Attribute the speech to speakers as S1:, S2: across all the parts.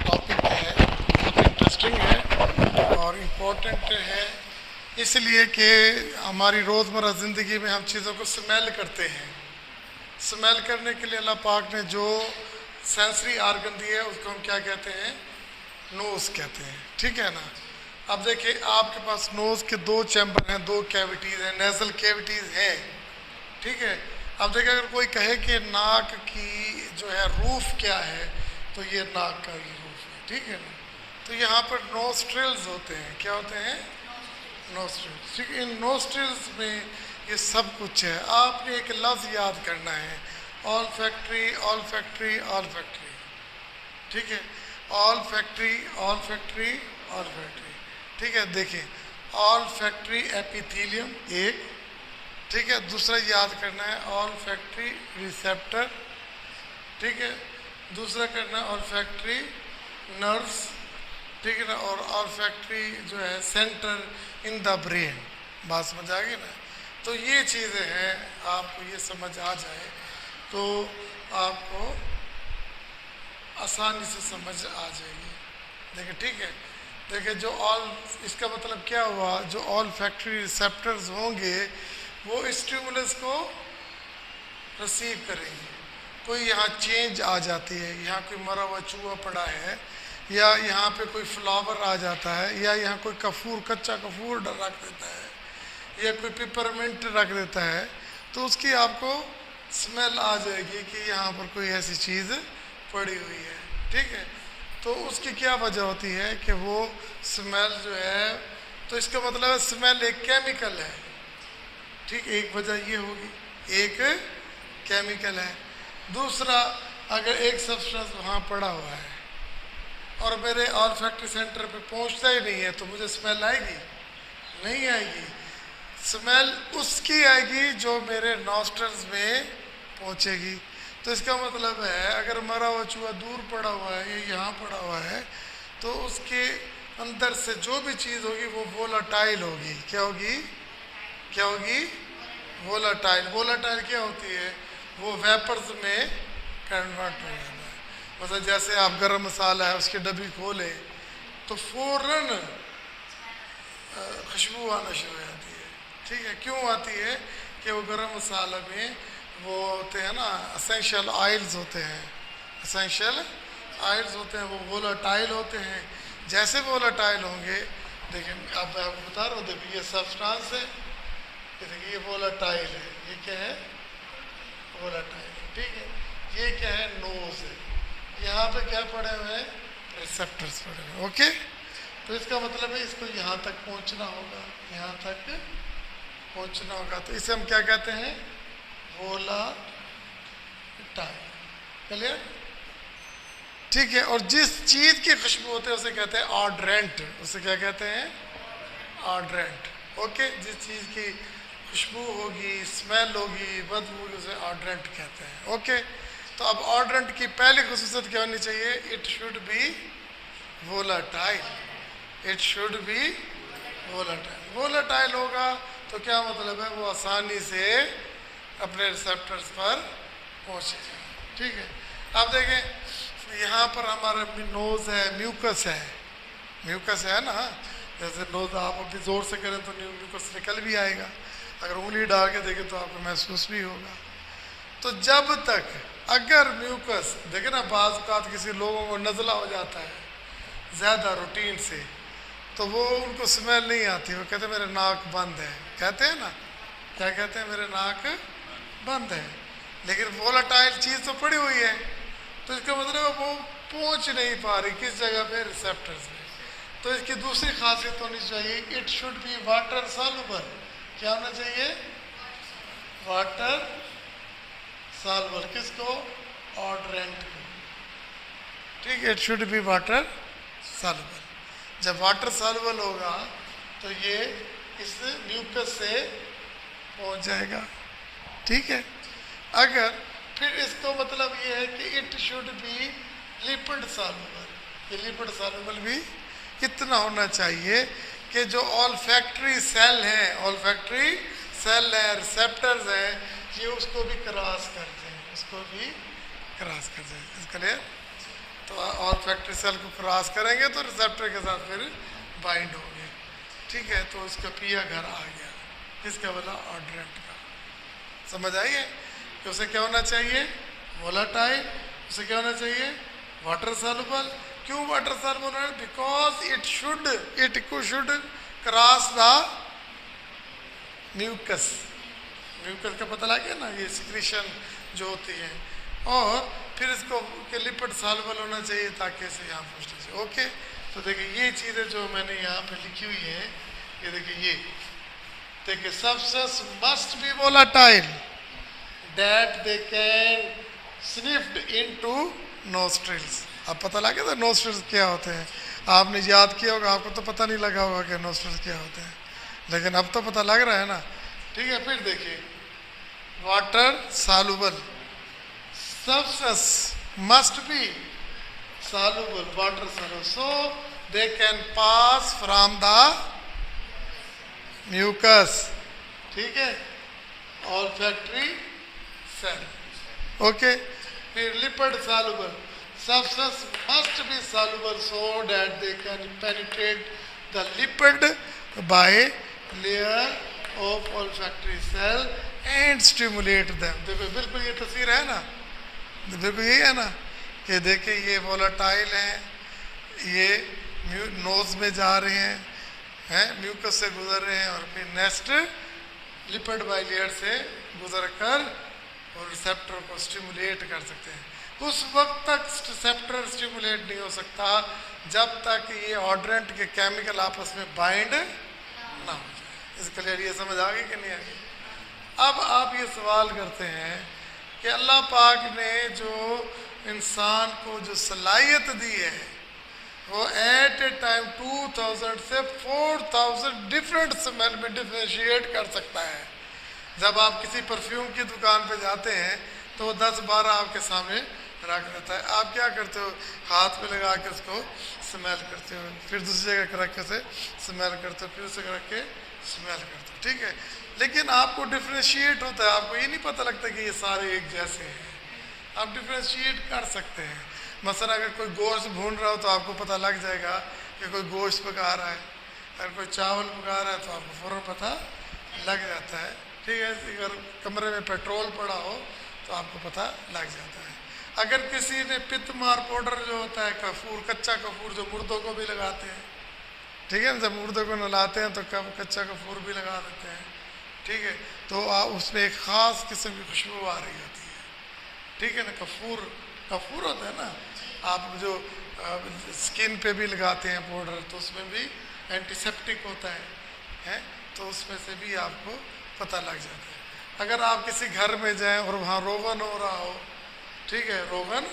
S1: Topic है बहुत interesting है और इम्पोर्टेंट है, इसलिए कि हमारी रोज़मर्रा ज़िंदगी में हम चीज़ों को स्मेल करते हैं। स्मेल करने के लिए अल्लाह पाक ने जो सेंसरी आर्गन दिए है उसको हम क्या कहते हैं? नोज़ कहते हैं, ठीक है ना। अब देखिए आपके पास नोज़ के दो चैम्बर हैं, दो कैविटीज़ हैं, नेज़ल कैविटीज़ हैं, ठीक है। अब देखिए अगर कोई कहे कि नाक की जो है रूफ क्या है, तो ये नाक का ही रूफ है, ठीक है ना। तो यहाँ पर नोस्ट्रिल्स होते हैं, क्या होते हैं? नोस्ट्रिल्स, ठीक है। इन नोस्ट्रिल्स में ये सब कुछ है। आपने एक लफ्ज़ याद करना है, all factory all factory all factory, ठीक है। All factory all factory all factory, ठीक है। देखिए ऑल फैक्ट्री एपिथेलियम एक, ठीक है। दूसरा याद करना है ऑल फैक्ट्री रिसेप्टर, ठीक है। दूसरा करना है ऑल फैक्ट्री नर्व्स, ठीक है ना। और ऑल फैक्ट्री जो है सेंटर इन द ब्रेन। बात समझ आ गई ना। तो ये चीज़ें हैं, आपको ये समझ आ जाए तो आपको आसानी से समझ आ जाएगी। देखिए ठीक है। देखिए जो ऑल, इसका मतलब क्या हुआ, जो ऑल फैक्ट्री रिसेप्टर्स होंगे वो स्टिमुलस को रिसीव करेंगे। कोई यहाँ चेंज आ जाती है, यहाँ कोई मरा हुआ चूहा पड़ा है, या यहाँ पे कोई फ्लावर आ जाता है, या यहाँ कोई कपूर, कच्चा कपूर रख देता है, या कोई पिपरमिंट रख देता है, तो उसकी आपको स्मेल आ जाएगी कि यहाँ पर कोई ऐसी चीज़ पड़ी हुई है, ठीक है। तो उसकी क्या वजह होती है कि वो स्मेल जो है, तो इसका मतलब स्मेल एक केमिकल है, ठीक। एक वजह ये होगी, एक केमिकल है। दूसरा, अगर एक सब्सटेंस वहाँ पड़ा हुआ है और मेरे ऑल फैक्ट्री सेंटर पे पहुँचता ही नहीं है, तो मुझे स्मेल आएगी? नहीं आएगी। स्मेल उसकी आएगी जो मेरे नॉस्ट्रल्स में पहुँचेगी। तो इसका मतलब है अगर मरा हुआ चूहा दूर पड़ा हुआ है या यहाँ पड़ा हुआ है, तो उसके अंदर से जो भी चीज़ होगी वो वोलाटाइल होगी। क्या होगी? क्या होगी? वोलाटाइल। वोलाटाइल क्या होती है? वो वेपर्स में कन्वर्ट हो जाता है। मतलब जैसे आप गरम मसाला है उसकी डब्बी खोले तो फौरन खुशबू आना शुरू हो जाती है, ठीक है। क्यों आती है? कि वो गरम मसाला में वो होते हैं ना, असेंशियल ऑयल्स होते हैं, असेंशियल ऑयल्स होते हैं, वो वोलाटाइल होते हैं। जैसे वोलाटाइल होंगे, देखिए अब मैं आपको बता रहा हूँ, देखिए ये सब्सटेंस है, देखिए ये वोलाटाइल है, ये क्या है? वोलाटाइल, ठीक है। ये क्या है? नोज है। यहाँ पे क्या पड़े हुए हैं? रिसेप्टर्स पड़े हुए हैं, ओके। तो इसका मतलब है इसको यहाँ तक पहुँचना होगा, यहाँ तक पहुँचना होगा, तो इसे हम क्या कहते हैं? वोलाटाइल। क्लियर? ठीक है। और जिस चीज़ की खुशबू होती है उसे कहते हैं ऑड्रेंट। उसे क्या कहते हैं? ऑड्रेंट, ओके। जिस चीज़ की खुशबू होगी, स्मेल होगी, बदबू होगी, उसे ऑड्रेंट कहते हैं, ओके। तो अब ऑड्रेंट की पहली खुसूसियत क्या होनी चाहिए? It should be volatile. It should be volatile. Volatile होगा तो क्या मतलब है? वो आसानी से अपने रिसेप्टर्स पर पहुँचेगा, ठीक है। अब देखें यहाँ पर हमारा नोज़ है, म्यूकस है, म्यूकस है ना। जैसे नोज़ आप अभी ज़ोर से करें तो म्यूकस निकल भी आएगा, अगर उंगली डाल के देखें तो आपको महसूस भी होगा। तो जब तक अगर म्यूकस, देखें ना बाज़ औक़ात किसी लोगों को नज़ला हो जाता है ज़्यादा रूटीन से, तो वो उनको स्मेल नहीं आती, वो कहते हैं मेरे नाक बंद है, कहते हैं ना, क्या कहते हैं? मेरे नाक बंद है। लेकिन वोलाटाइल चीज़ तो पड़ी हुई है, तो इसका मतलब वो पहुंच नहीं पा रही किस जगह पे? रिसेप्टर्स में। तो इसकी दूसरी खासियत होनी चाहिए, it should be water soluble. क्या होना चाहिए? Water soluble. किसको? ऑड्रेंट को, ठीक है। It should be water soluble. जब वाटर सॉल्युबल होगा तो ये इस म्यूकस से पहुंच जाएगा, ठीक है। अगर फिर इसको मतलब ये है कि it should be lipid soluble. ये लिपिड सॉल्युबल भी इतना होना चाहिए कि जो ऑल फैक्ट्री सेल हैं, ऑल फैक्ट्री सेल है, रिसेप्टर्स हैं, ये उसको भी क्रॉस कर दें, उसको भी क्रॉस कर दें। इसके लिए तो ऑल फैक्ट्री सेल को क्रॉस करेंगे तो रिसेप्टर के साथ फिर बाइंड होंगे। ठीक है, तो इसका पिया घर आ गया, इसका बोला ऑर्डरेंट का। समझ आई है कि उसे क्या होना चाहिए, वोलाटाइल, उसे क्या होना चाहिए, वाटर सॉल्युबल। क्यों वाटर सॉल्युबल है, because it should cross the mucus. Mucus का पता लग गया ना, ये सिक्रीशन जो होती है, और फिर इसको के लिपिड सॉल्युबल होना चाहिए ताकि इसे यहाँ पहुँचना चाहिए। ओके, तो देखिए ये चीज़ें जो मैंने यहाँ पे लिखी हुई है, ये देखिए substance must be volatile that they can sniffed into nostrils। अब पता लगा था nostrils क्या होते हैं, आपने याद किया होगा, आपको तो पता नहीं लगा होगा कि nostrils क्या होते हैं, लेकिन अब तो पता लग रहा है ना। ठीक है, फिर देखिए water soluble substance must be soluble, water soluble, so they can pass from the mucus। ठीक है, olfactory cell। ओके, फिर lipid soluble substance must be soluble so that they can penetrate the lipid by layer of olfactory cell and stimulate them। देखो बिल्कुल ये तस्वीर है ना, बिल्कुल यही है ना कि देखिए ये वोलाटाइल हैं, ये नोज में जा रहे हैं, म्यूकस से गुजर रहे हैं, और फिर नेक्स्ट लिपिड बाइलेयर से गुजर कर और रिसेप्टर को स्टिमुलेट कर सकते हैं। उस वक्त तक रिसेप्टर स्टिमुलेट नहीं हो सकता जब तक ये ऑर्डरेंट के केमिकल आपस में बाइंड ना हो जाए। इसके लिए ये समझ आ गई कि नहीं आ गई? अब आप ये सवाल करते हैं कि अल्लाह पाक ने जो इंसान को जो सलाहियत दी है वो एट ए टाइम 2000 से 4000 डिफरेंट स्मेल में डिफ्रेंशिएट कर सकता है। जब आप किसी परफ्यूम की दुकान पे जाते हैं तो वो 10-12 आपके सामने रख देता है, आप क्या करते हो, हाथ पे लगा के उसको स्मेल करते हो, फिर दूसरी जगह रख के से स्मेल करते हो, फिर उसे रख के स्मेल करते हो। ठीक है, लेकिन आपको डिफ्रेंशिएट होता है, आपको ये नहीं पता लगता कि ये सारे एक जैसे हैं, आप डिफ्रेंशिएट कर सकते हैं। मसलन अगर कोई गोश्त भून रहा हो तो आपको पता लग जाएगा कि कोई गोश्त पका रहा है, अगर कोई चावल पका रहा है तो आपको फ़ौरन पता लग जाता है। ठीक है, अगर कमरे में पेट्रोल पड़ा हो तो आपको पता लग जाता है। अगर किसी ने पित्तमार पाउडर जो होता है, कपूर, कच्चा कपूर जो मुर्दों को भी लगाते हैं, ठीक है ना, जब मुर्दों को नहलाते हैं तो कच्चा कपूर भी लगा देते हैं। ठीक है, तो उसमें एक ख़ास किस्म की खुशबू आ रही होती है। ठीक है ना, कपूर होता है ना, आप जो स्किन पे भी लगाते हैं पाउडर तो उसमें भी एंटीसेप्टिक होता है, तो उसमें से भी आपको पता लग जाता है। अगर आप किसी घर में जाएं और वहाँ रोगन हो रहा हो, ठीक है, रोगन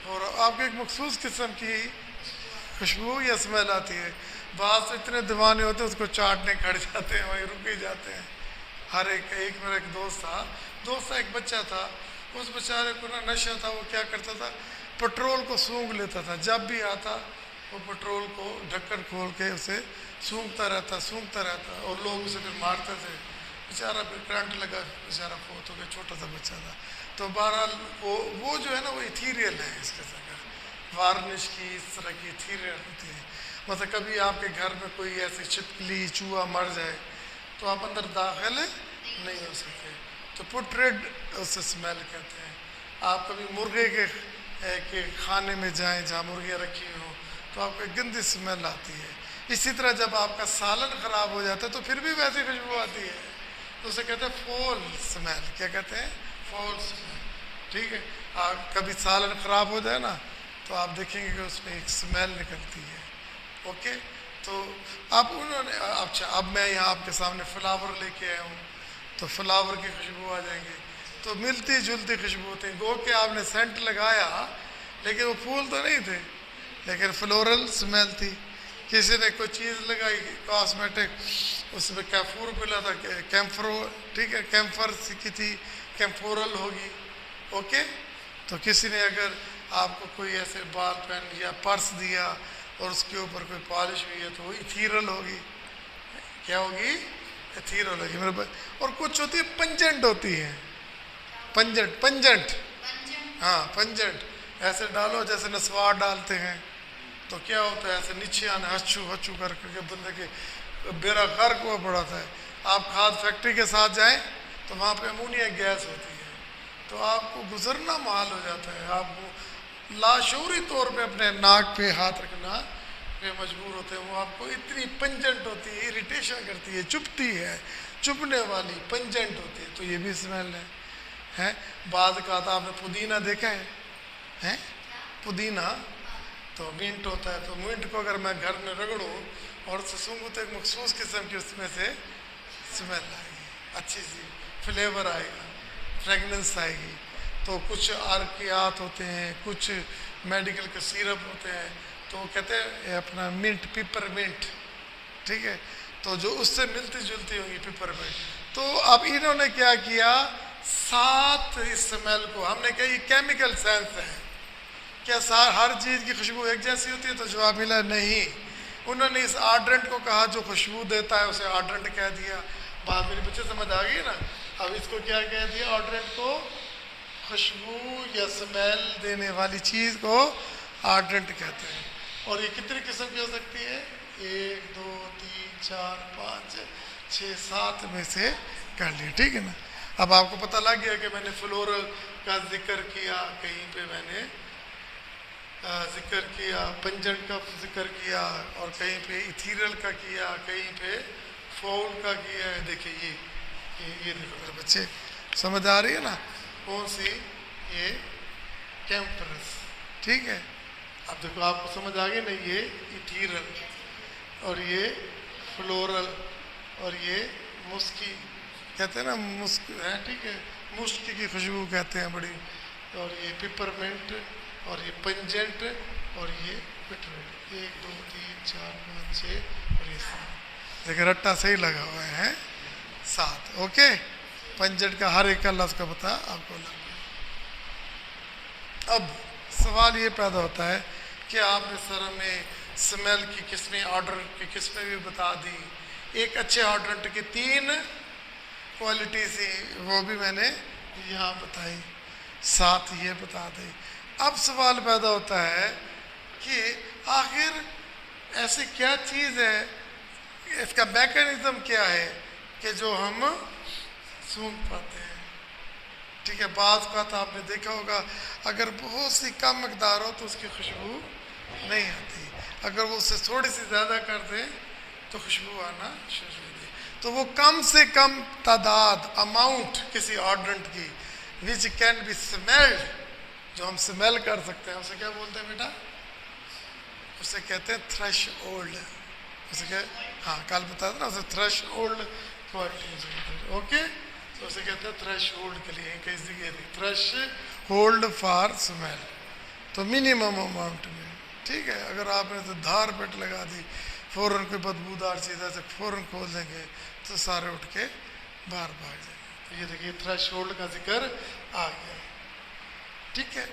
S1: हो रहा हो, आपको एक मखसूस किस्म की खुशबू या स्मेल आती है। बात तो इतने दीवाने होते हैं उसको चाटने खड़ जाते हैं, वहीं रुक ही जाते हैं। हर एक मेरा एक दोस्त था, एक बच्चा था, उस बेचारे को ना नशा था, वो क्या करता था, पेट्रोल को सूंघ लेता था। जब भी आता वो पेट्रोल को ढक्कन खोल के उसे सूंघता रहता और लोग उसे फिर मारते थे। बेचारा फिर करंट लगा, बेचारा फोत हो गया, छोटा सा बच्चा था। तो बहरहाल वो जो है ना वो इथीरियल है, इसके जगह वार्निश की इस तरह की इथीरियल होती है। मतलब कभी आपके घर में कोई ऐसी छिपकली चूहा मर जाए तो आप अंदर दाखिल नहीं हो सकते, तो पुट्रेड उसे स्मेल कहते हैं। आप कभी मुर्गे के खाने में जाएं जहाँ मुर्गियाँ रखी हो तो आपको एक गंदी स्मेल आती है। इसी तरह जब आपका सालन ख़राब हो जाता है तो फिर भी वैसी खुशबू आती है, तो उसे कहते हैं फॉल स्मेल। क्या कहते हैं? Fall smell. ठीक है, कभी सालन ख़राब हो जाए ना तो आप देखेंगे कि उसमें एक स्मेल निकलती है। ओके, तो अब उन्होंने अच्छा, अब मैं यहाँ आपके सामने फ्लावर लेके आया हूँ, तो फ्लावर की खुशबू आ जाएंगी, तो मिलती जुलती खुशबू होती है। गो के आपने सेंट लगाया लेकिन वो फूल तो नहीं थे, लेकिन फ्लोरल स्मेल थी। किसी ने कोई चीज़ लगाई कॉस्मेटिक, उसमें कैफूर मिला था, कैम्फरो, ठीक है, कैम्फर की थी, कैम्फोरल होगी। ओके, तो किसी ने अगर आपको कोई ऐसे बाल पेन या पर्स दिया और उसके ऊपर कोई पॉलिश हुई है तो वो इथीरल होगी। क्या होगी? इथीरल होगी मेरे पास। और कुछ होती है पंजेंट होती है, पंजेंट, हाँ पंजेंट, ऐसे डालो जैसे नस्वार डालते हैं, तो क्या होता है, ऐसे नीचे आने हच्चू हच्चू करके बंदे के बेड़ा गर्क हुआ पड़ा था। आप खाद फैक्ट्री के साथ जाएं तो वहाँ पे अमोनिया गैस होती है, तो आपको गुजरना मुहाल हो जाता है। आपको लाशूरी तौर पे अपने नाक पे हाथ रखना पे मजबूर होते हैं। वो आपको इतनी पंजेंट होती है, इरिटेशन करती है, चुभती है, चुभने वाली पंजेंट होती है। तो ये भी स्मेल है, हैं? बाद का था, आपने पुदीना देखा है? हैं? पुदीना तो मिंट होता है, तो मिंट को अगर मैं घर में रगड़ूं और उससे सूंघूं तो एक मखसूस किस्म की उसमें से स्मेल आएगी, अच्छी सी फ्लेवर आएगा, फ्रेगनेंस आएगी। तो कुछ अर्कियात होते हैं, कुछ मेडिकल के सिरप होते हैं, तो वो कहते हैं ये अपना मिंट, पिपर मिंट, ठीक है, तो जो उससे मिलती जुलती होगी पिपर मिंट। तो अब इन्होंने क्या किया, 7 इस स्मेल को, हमने कहा ये केमिकल सेंस है, क्या हर चीज़ की खुशबू एक जैसी होती है? तो जवाब मिला नहीं। उन्होंने इस आर्ड्रेंट को कहा, जो खुशबू देता है उसे आर्ड्रेंट कह दिया। बात मेरे बच्चे समझ आ गई ना? अब इसको क्या कह दिया, आर्ड्रेंट को? खुशबू या स्मेल देने वाली चीज़ को आर्ड्रेंट कहते हैं। और ये कितनी किस्म की हो सकती है? 1 2 3 4 5 6 7 में से कर लिए, ठीक है ना? अब आपको पता लग गया कि मैंने फ्लोरल का जिक्र किया, कहीं पे मैंने जिक्र किया, पंजेंट का जिक्र किया, और कहीं पे इथीरियल का किया, कहीं पे फाउल का किया है। देखिए ये देखो मेरे बच्चे, समझ आ रही है ना? कौन सी? ये कैम्परस, ठीक है। अब देखो आपको समझ आ गई ना, ये इथीरियल और ये फ्लोरल और ये मुस्की, कहते हैं ना मुस्क है, ठीक है, मुस्की की खुशबू कहते हैं बड़ी, और ये पिपरमेंट और ये पंजेंट और ये पिटरेट। 1 2 3 4 5 6 और ये 7। देखिए रट्टा सही लगा हुआ है, 7। ओके, पंजेंट का हर एक का लफ्ज़ का पता आपको लग गया। अब सवाल ये पैदा होता है कि आपने सर हमें स्मेल की किस्में, ऑर्डर की किस्में भी बता दी, एक अच्छे ऑर्डरेंट की 3 क्वालिटी थी, वो भी मैंने यहाँ बताई, 7 ये बता दी। अब सवाल पैदा होता है कि आखिर ऐसी क्या चीज़ है, इसका मैकेनिज्म क्या है कि जो हम सूंघ पाते हैं, ठीक है। बात का तो आपने देखा होगा, अगर बहुत सी कम मकदार हो तो उसकी खुशबू नहीं आती, अगर वो उससे थोड़ी सी ज़्यादा कर दें तो खुशबू आना शुरू हो जाती। तो वो कम से कम तादाद, अमाउंट किसी ऑर्डरेंट की विच कैन बी स्मेल्ड, जो हम स्मेल कर सकते हैं, उसे क्या बोलते हैं बेटा? उसे कहते हैं थ्रेश होल्ड। उसे क्या, हाँ कल बताया था ना, उसे थ्रेश होल्ड क्वालिटी। ओके, तो उसे कहते हैं थ्रेश होल्ड के लिए कई जगह थ्रेश होल्ड फॉर स्मेल, तो मिनिमम अमाउंट में, ठीक है। अगर आपने तो धार पेट लगा दी, फ़ौरन कोई बदबूदार चीज़ है, फ़ौरन खोल देंगे तो सारे उठ के बाहर भाग जाएंगे। तो ये देखिए थ्रेश होल्ड का जिक्र आ गया, ठीक है।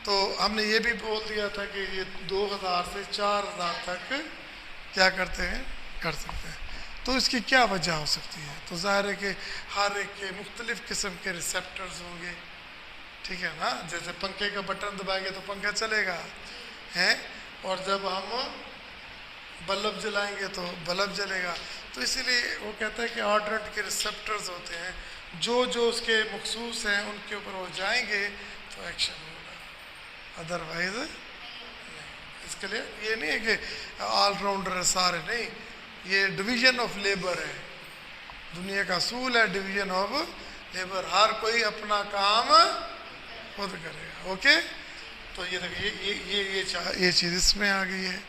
S1: तो हमने ये भी बोल दिया था कि ये 2000 से 4000 तक क्या करते हैं, कर सकते हैं। तो इसकी क्या वजह हो सकती है? तो ज़ाहिर है कि हर एक के मुख्तलिफ़ किस्म के रिसेप्टर्स होंगे, ठीक है ना। जैसे पंखे का बटन दबाएंगे तो पंखा चलेगा, हैं, और जब हम बल्ब जलाएंगे तो बल्ब जलेगा। तो इसीलिए वो कहता है कि ऑर्डरेंट के रिसेप्टर्स होते हैं, जो जो उसके मखसूस हैं उनके ऊपर हो जाएंगे तो एक्शन होगा, अदरवाइज नहीं। इसके लिए ये नहीं है कि ऑलराउंडर है सारे, नहीं, ये डिवीजन ऑफ लेबर है, दुनिया का असूल है डिवीजन ऑफ लेबर, हर कोई अपना काम खुद करेगा। ओके, तो ये देखिए ये चीज़ इसमें आ गई है।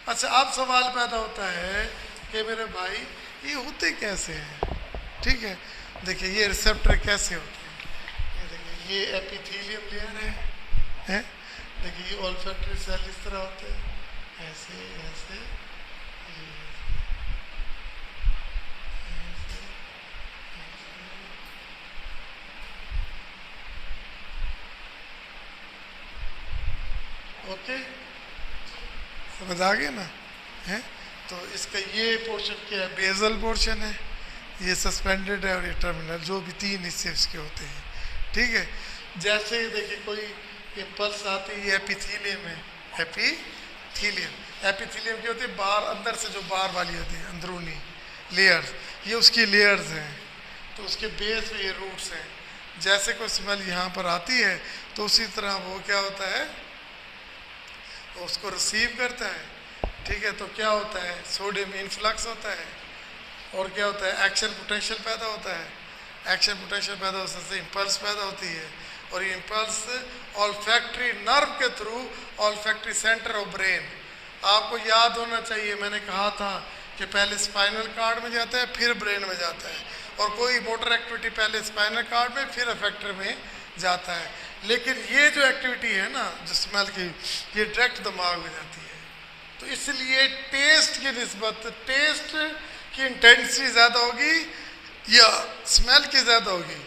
S1: अच्छा, अब सवाल पैदा होता है कि मेरे भाई ये होते कैसे हैं, ठीक है। देखिए ये रिसेप्टर कैसे होते हैं, ये देखिए ये एपिथेलियम लेयर है, देखिए ये ऑल्फैक्टरी सेल इस तरह होते हैं, ऐसे ऐसे, ओके, समझ आ गया ना, है। तो इसका ये पोर्शन क्या है, बेजल पोर्शन है, ये सस्पेंडेड है, और ये टर्मिनल, जो भी 3 हिस्से इसके होते हैं, ठीक है। जैसे देखिए कोई इम्पल्स आती है, एपिथेलियम है, एपिथीलियम। एपिथीलियम क्या होती है? बार, अंदर से जो बार वाली होती है, अंदरूनी लेयर्स, ये उसकी लेयर्स हैं। तो उसके बेस पे ये रूट्स हैं। जैसे कोई स्मेल यहाँ पर आती है तो उसी तरह वो क्या होता है, उसको रिसीव करता है। ठीक है, तो क्या होता है? सोडियम इन्फ्लक्स होता है और क्या होता है? एक्शन पोटेंशियल पैदा होता है। एक्शन पोटेंशियल पैदा होने से इम्पल्स पैदा होती है और ये इम्पल्स ऑल्फैक्टरी नर्व के through olfactory centre of brain. आपको याद होना चाहिए, मैंने कहा था कि पहले स्पाइनल कार्ड में जाता है फिर ब्रेन में जाता है, और कोई मोटर एक्टिविटी पहले स्पाइनल कार्ड में फिर अफेक्टर में जाता है। लेकिन ये जो एक्टिविटी है ना जो स्मेल की, ये डायरेक्ट दिमाग में जाती है। तो इसलिए टेस्ट की निस्बत टेस्ट की इंटेंसिटी ज़्यादा होगी या स्मेल की ज़्यादा होगी?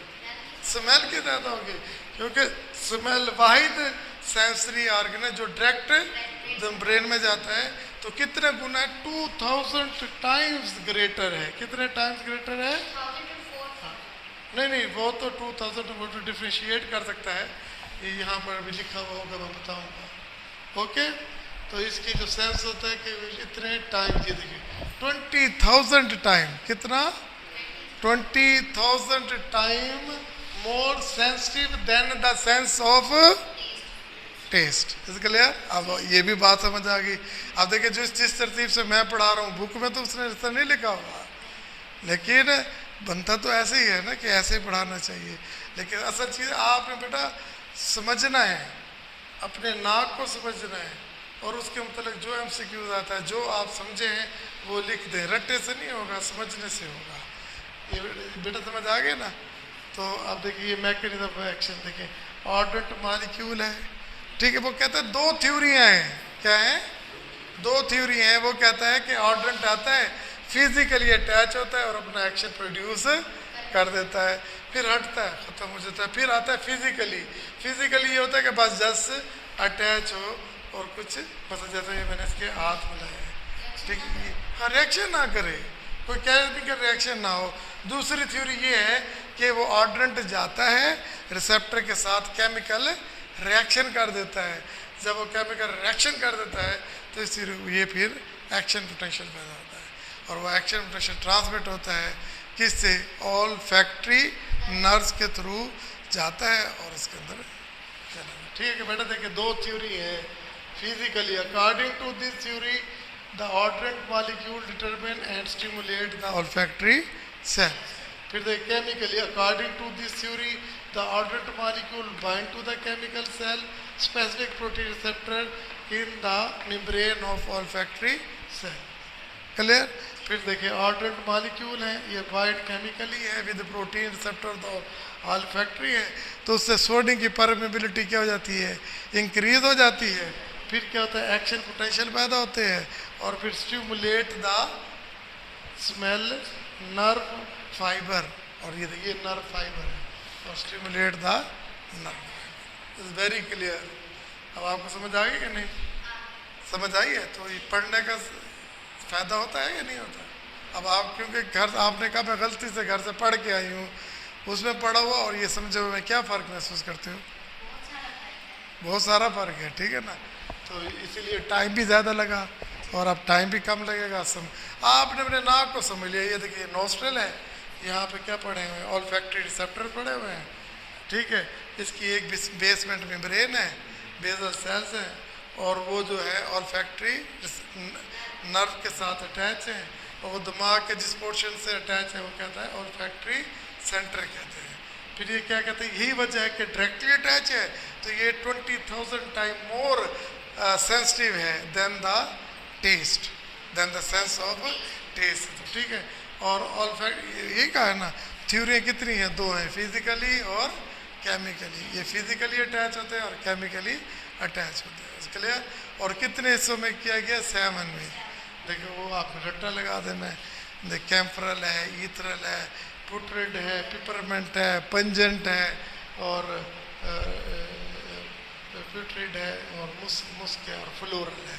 S1: स्मेल की ज़्यादा होगी, क्योंकि स्मेल वाहिद सेंसरी ऑर्गन है जो डायरेक्ट ब्रेन में जाता है। तो कितने गुना है? 2000 टाइम्स ग्रेटर है। कितने टाइम्स ग्रेटर है? नहीं, वो तो 2000 वो तो डिफ्रेंशिएट कर सकता है, ये यहाँ पर भी लिखा हुआ होगा, मैं बताऊँगा। ओके, तो इसकी जो सेंस होता है कि इतने टाइम, ये देखिए 20,000 टाइम, कितना? 20,000 time more sensitive than the sense of taste. Is clear? अब ये भी बात समझ आ गई। अब देखिए जिस तरतीब से मैं पढ़ा रहा हूँ, बुक में तो उसने ऐसा नहीं लिखा हुआ, लेकिन बनता तो ऐसे ही है ना कि ऐसे ही पढ़ाना चाहिए। लेकिन असल चीज़ आपने बेटा समझना है, अपने नाक को समझना है और उसके मतलब जो MCQs आता है, जो आप समझे हैं वो लिख दें। रट्टे से नहीं होगा, समझने से होगा। ये बेटा समझ आ गए ना? तो अब देखिए मैकेनिज्म ऑफ एक्शन देखिए, ऑर्डेंट मॉलिक्यूल है। ठीक है, वो कहता है दो थ्योरियाँ हैं। क्या है? दो थ्योरी हैं। वो कहता है कि ऑर्डेंट आता है, फिजिकली अटैच होता है और अपना एक्शन प्रोड्यूस कर देता है, फिर हटता है, ख़त्म हो जाता है। फिर आता है फिजिकली। फिजिकली ये होता है कि बस जस्ट अटैच हो और कुछ बस जैसे ये मैंने इसके हाथ मिलाया है, ठीक है, हाँ, रिएक्शन ना करे, कोई केमिकल रिएक्शन ना हो। दूसरी थ्योरी ये है कि वो ऑर्डेंट जाता है, रिसेप्टर के साथ केमिकल रिएक्शन कर देता है। जब वो केमिकल रिएक्शन कर देता है तो इसी ये फिर एक्शन पोटेंशियल पैदा होता है और वो एक्शन पोटेंशियल ट्रांसमिट होता है किससे? ऑल फैक्ट्री नर्व्स के थ्रू जाता है और उसके अंदर चला। ठीक है बेटा, देखिए दो थ्योरी है physically. According to this theory the odorant molecule determine and stimulate the olfactory cell. फिर देखिए chemically, according to this theory the ordinate molecule bind to the chemical cell specific protein receptor in the membrane of olfactory cell. Clear? फिर देखिए ordinate molecule है, ये bind chemically है with protein receptor the olfactory है, तो उससे sodium की permeability क्या हो जाती है? इंक्रीज हो जाती है। फिर क्या होता है? एक्शन पोटेंशियल पैदा होते हैं और फिर stimulate the smell nerve fibre, और ये देखिए नर्व फाइबर है और stimulate the nerve. Is very clear. अब आपको समझ आ गई कि नहीं? समझ आई है? तो ये पढ़ने का फायदा होता है या नहीं होता? अब आप क्योंकि घर आपने कहा मैं गलती से घर से पढ़ के आई हूँ, उसमें पढ़ा हुआ और ये समझे हुए में क्या फ़र्क महसूस करते हो? बहुत सारा फ़र्क है, ठीक है ना? तो इसीलिए टाइम भी ज़्यादा लगा और अब टाइम भी कम लगेगा। आपने अपने नाक को समझ लिया। ये देखिए नोस्ट्रल है, यहाँ पे क्या पढ़े हुए हैं? ऑल्फैक्टरी रिसेप्टर पढ़े हुए हैं, ठीक है। इसकी एक बेसमेंट मेम्ब्रेन है, बेसल सेल्स हैं और वो जो है ऑल्फैक्टरी नर्व के साथ अटैच है और वो दिमाग के जिस पोर्शन से अटैच है वो कहता है ऑल्फैक्टरी सेंटर कहते हैं। फिर ये क्या कहते हैं? यही वजह है कि डायरेक्टली अटैच है तो ये 20,000 टाइम मोर सेंसिटिव है than the taste, than the sense of taste, ठीक है। और ऑल्फैक्ट ये कहा है ना, थ्योरियाँ कितनी हैं? दो हैं, फिजिकली और केमिकली। ये फिजिकली अटैच होते हैं और केमिकली अटैच होते हैं। क्लियर? और कितने हिस्सों में किया गया? 7 में। देखो वो आपने रट्टा लगा देना है। कैम्फरल है, ईथरल है, पुट्रिड है, पिपरमेंट है, पंजेंट है और पुट्रिड है और मुस्क है और फ्लोरल है।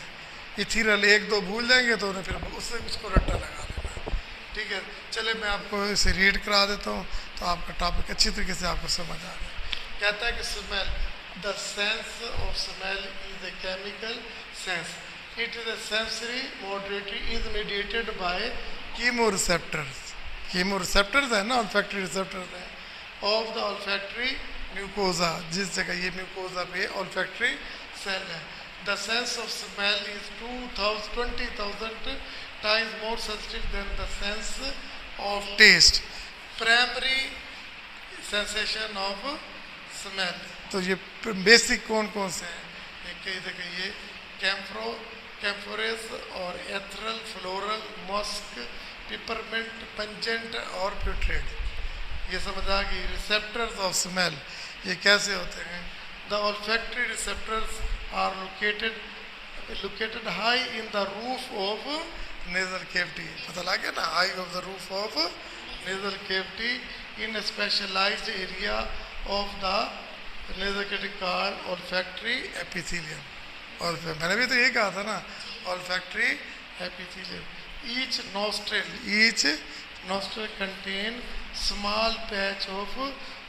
S1: इथीरल 1-2 भूल जाएंगे तो उन्हें फिर उससे उसको रट्टा लगा देना, ठीक है। चले मैं आपको इसे रीड करा देता हूँ तो आपका टॉपिक अच्छी तरीके से आपको समझ आ जाए। कहता है कि smell, the sense of smell is a chemical sense. It is a sensory modulatory is mediated by chemoreceptors. Chemoreceptors है ना, olfactory receptors है of the olfactory mucosa, जिस जगह ये mucosa पे olfactory cell है. The sense of smell is 20,000 times more sensitive than the sense of taste. Primary sensation of smell. तो ये बेसिक कौन कौन से हैं? एक देखिए ये कैम्फोरस और ethereal, floral, Musk, peppermint, pungent और प्यूट्रेड. ये समझ आ गई. रिसेप्टर्स ऑफ स्मेल ये कैसे होते हैं? The olfactory receptors are located high in the roof of nasal cavity. पता लग गया ना, high of the roof of nasal cavity in specialized area of the nasal cavity called olfactory epithelium. और मैंने भी तो ये कहा था ना, olfactory epithelium. Each nostril contain small patch of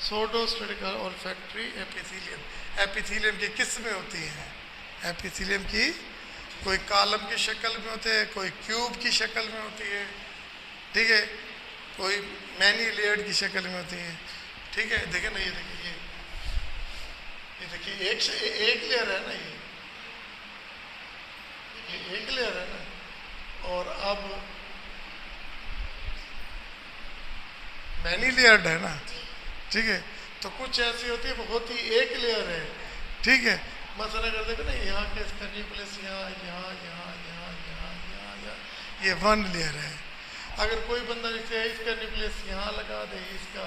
S1: pseudoस्टेटिकल olfactory epithelium. एपिथेलियम की किस्में होती हैं. एपिथेलियम की कोई कॉलम की शक्ल में होते हैं, कोई क्यूब की शक्ल में होती है, ठीक है, कोई मैनी लेयर्ड की शक्ल में होती है. ठीक है, देखें ना, ये देखिए, ये देखिए एक लेयर है ना, ये एक लेयर है ना. और अब मैनी लेयर्ड है ना. ठीक है, तो कुछ ऐसी होती है बहुत ही एक लेयर है. ठीक है, मसला कर देखो ना, यहाँ के इसका न्यूक्लियस यहाँ यहाँ यहाँ यहाँ यहाँ यहाँ यहाँ, ये वन लेयर है. अगर कोई बंदा जैसे इसका न्यूक्लियस यहाँ लगा दे, इसका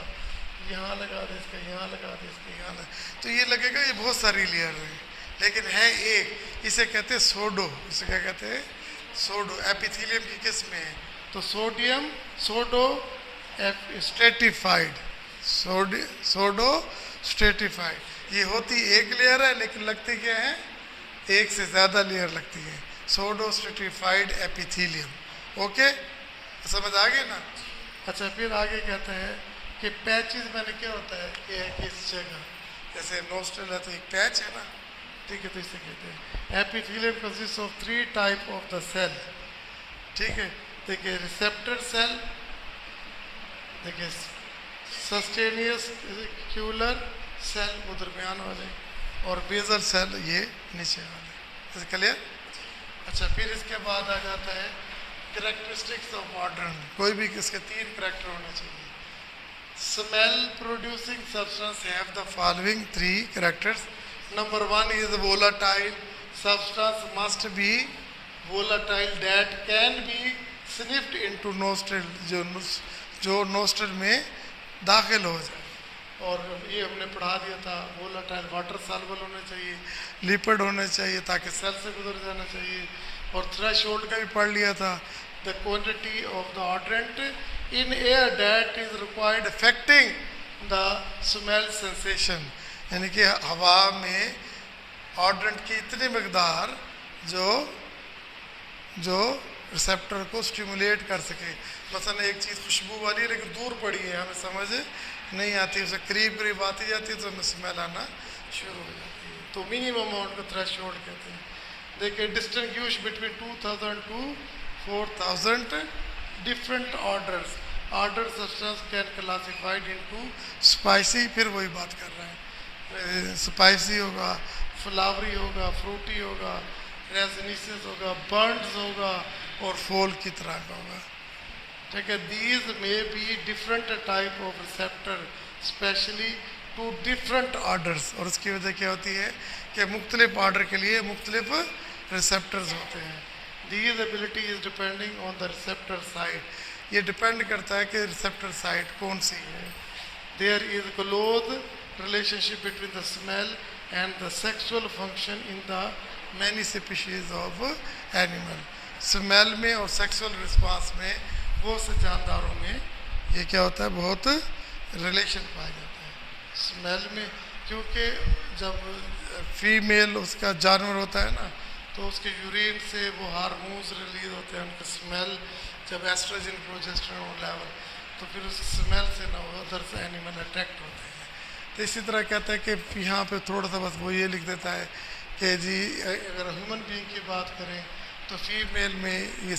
S1: यहाँ लगा दे, इसका यहाँ लगा दे, इसका यहाँ लगा, तो ये लगेगा ये बहुत सारी लेयर है, लेकिन है एक. इसे कहते हैं सोडो. इसे क्या कहते हैं? सोडो. एपिथेलियम की किस्में है. तो सोडो स्ट्रेटिफाइड, सोडो स्ट्रेटिफाइड. ये होती एक लेयर है, लेकिन लगती क्या है? एक से ज़्यादा लेयर लगती है. सोडो स्ट्रेटिफाइड एपिथेलियम. ओके, समझ आ गई ना? अच्छा, फिर आगे कहते हैं कि पैचेस मैंने क्या होता है कि इस जगह जैसे नोस्ट्रल है तो एक पैच है ना. ठीक है, तो इसे कहते हैं epithelium consist of 3 type of the cell. ठीक है, देखिए रिसेप्टर सेल, देखिए सस्टेनियस क्यूलर सेल वो दरमियान वाले, और बेजल सेल ये नीचे वाले. क्लियर? अच्छा, फिर इसके बाद आ जाता है कैरेक्टरिस्टिक्स ऑफ मॉडर्न. कोई भी इसके 3 करैक्टर होने चाहिए. Smell producing substance have the following 3 characters. Number 1 is volatile. Substance must be volatile that can be sniffed into nostril, जो nostril में दाखिल हो जाए. और ये हमने पढ़ा दिया था, volatile वाटर सॉल्युबल होने चाहिए, लिपिड होने चाहिए ताकि सेल से गुजर जाना चाहिए. और थ्रेशोल्ड का भी पढ़ लिया था. The quantity of the odorant in air that is required affecting the smell sensation. यानी कि हवा में ऑर्डेंट की इतनी मकदार जो रिसेप्टर को स्टिमुलेट कर सके. मसलन एक चीज़ खुशबू वाली है लेकिन दूर पड़ी है, हमें समझ नहीं आती, उसे करीब करीब आती जाती है तो हमें स्मेल आना शुरू हो जाती है. तो मिनिमम अमाउंट को थ्रेशोल्ड कहते हैं. देखिए, distinguish between 2000 to 4000 different orders. Order substance can classified into spicy. फिर वही बात कर रहे हैं, स्पाइसी होगा, फ्लावरी होगा, फ्रूटी होगा, रेजनीसिस होगा, बर्न्स होगा और फॉल की तरह का होगा. ठीक है, these may be different type of receptor specially to different orders. और उसकी वजह क्या होती है कि मुख्तलिफ ऑर्डर के लिए मुख्तलिफ रिसेप्टर्स होते हैं. These ability is depending on the receptor site. ये डिपेंड करता है कि रिसेप्टर साइट कौन सी है. There is close relationship between the smell and the sexual function in the many species of animal. Smell में और सेक्सुअल रिस्पांस में बहुत से जानदारों में ये क्या होता है, बहुत रिलेशन पाया जाता है स्मेल में. क्योंकि जब फीमेल उसका जानवर होता है ना, तो उसके यूरिन से वो हार्मोन्स रिलीज होते हैं, उनका स्मेल जब एस्ट्रोजन प्रोजेस्टेरोन लेवल, तो फिर उस स्मेल से ना अदर एनिमल अट्रैक्ट होते हैं. तो इसी तरह कहता है कि यहाँ पे थोड़ा सा बस वो ये लिख देता है कि जी अगर ह्यूमन बीइंग की बात करें तो फीमेल में ये